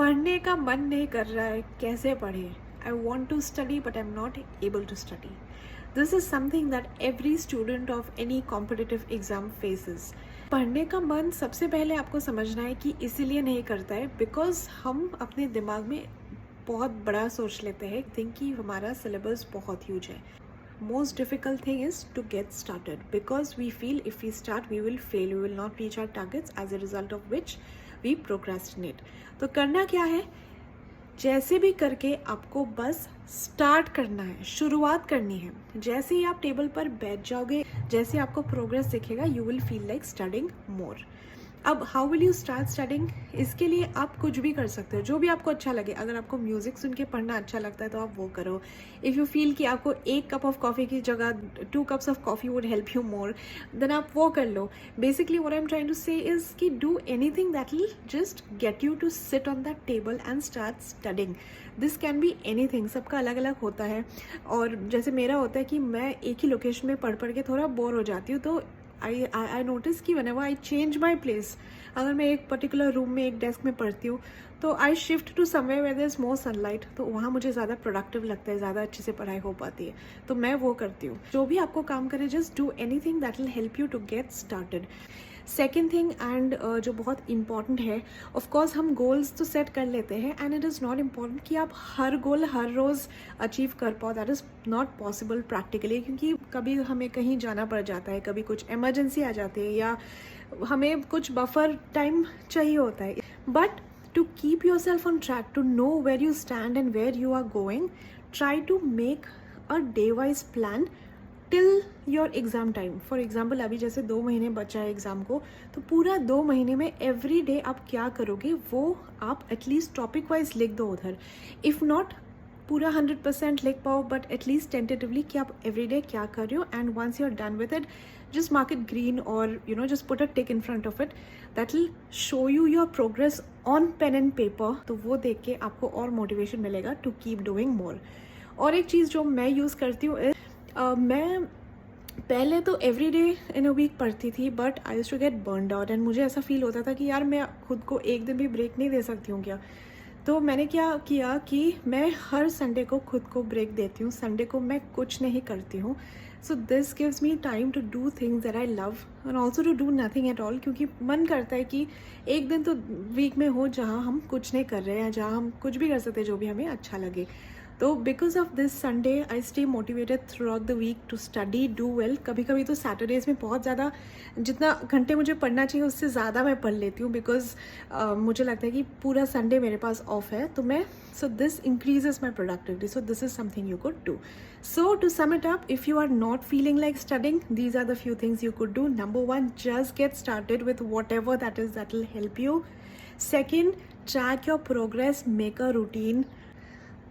पढ़ने का मन नहीं कर रहा है, कैसे पढ़े? I want to study but I am not able to study. This is something that every student of any competitive exam faces. पढ़ने का मन सबसे पहले आपको समझना है कि इसीलिए नहीं करता है बिकॉज हम अपने दिमाग में बहुत बड़ा सोच लेते हैं, थिंक कि हमारा सिलेबस बहुत ह्यूज है. Most difficult thing is to get started because we feel if we start we will fail, we will not reach our targets, as a result of which we procrastinate. तो करना क्या है? जैसे भी करके आपको बस स्टार्ट करना है, शुरुआत करनी है. जैसे ही आप टेबल पर बैठ जाओगे, जैसे आपको प्रोग्रेस दिखेगा, you will feel like studying more. अब how will you start studying? इसके लिए आप कुछ भी कर सकते हो, जो भी आपको अच्छा लगे. अगर आपको म्यूजिक सुन के पढ़ना अच्छा लगता है तो आप वो करो. इफ़ यू फील कि आपको 1 कप ऑफ कॉफ़ी की जगह 2 cups of coffee would help you more, then आप वो कर लो. Basically what I am trying to say is कि do anything that will just get you to sit on that table and start studying. This can be anything, सबका अलग अलग होता है. और जैसे मेरा होता है कि मैं एक ही लोकेशन में पढ़ के थोड़ा बोर हो जाती हूँ, तो आई नोटिस कि whenever I change my place, अगर मैं एक पर्टिकुलर रूम में एक डेस्क में पढ़ती हूँ तो I shift to somewhere where there is more sunlight, तो वहाँ मुझे ज़्यादा प्रोडक्टिव लगता है, ज़्यादा अच्छे से पढ़ाई हो पाती है. तो मैं वो करती हूँ. जो भी आपको काम करे, just do anything that will help you to get started. Second thing and जो बहुत इंपॉर्टेंट है, ऑफकोर्स हम गोल्स तो सेट कर लेते हैं and it is not important कि आप हर गोल हर रोज़ अचीव कर पाओ. That is not possible practically, क्योंकि कभी हमें कहीं जाना पड़ जाता है, कभी कुछ इमरजेंसी आ जाती है या हमें कुछ बफर टाइम चाहिए होता है. But to keep yourself on track, to know where you stand and where you are going, try to make a day wise plan till your exam time. For example, अभी जैसे 2 महीने बचा है exam को, तो पूरा 2 महीने में एवरी डे आप क्या करोगे वो आप एटलीस्ट टॉपिक वाइज लिख दो उधर. इफ़ नॉट पूरा 100% लिख पाओ, बट एटलीस्ट टेंटेटिवली कि आप एवरी डे क्या कर रहे हो. And once you are done with it, just mark it green or just put a tick in front of it. That will show you your progress on pen and paper. तो वो देख के आपको और मोटिवेशन मिलेगा to keep doing more. और एक चीज़ जो मैं यूज़ करती हूँ, मैं पहले तो every day in a week पढ़ती थी, but I used to get burned out and मुझे ऐसा फील होता था कि यार मैं खुद को एक दिन भी ब्रेक नहीं दे सकती हूँ क्या. तो मैंने क्या किया कि मैं हर संडे को खुद को ब्रेक देती हूँ. संडे को मैं कुछ नहीं करती हूँ. So this gives me time to do things that I love and also to do nothing at all, क्योंकि मन करता है कि एक दिन तो वीक में हो जहाँ हम कुछ नहीं कर रहे हैं, जहाँ हम कुछ भी कर सकते हैं जो भी हमें अच्छा लगे. तो because of this Sunday I stay motivated throughout the week to study, do well. कभी कभी तो सैटरडेज में बहुत ज़्यादा, जितना घंटे मुझे पढ़ना चाहिए उससे ज़्यादा मैं पढ़ लेती हूँ, बिकॉज मुझे लगता है कि पूरा संडे मेरे पास ऑफ है. तो मैं so this increases my productivity. So this is something you could do. So to sum it up, if you are not feeling like studying, these are the few things you could do. Number 1, just get started with whatever that is that will help you. Second, track your progress, make a routine.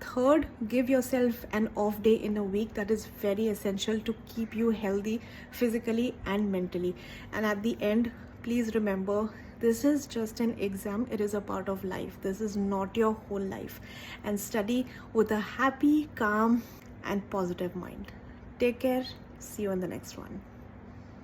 Third, give yourself an off day in a week. That is very essential to keep you healthy physically and mentally. And at the end, please remember, this is just an exam. It is a part of life. This is not your whole life. And study with a happy, calm and positive mind. Take care. See you in the next one.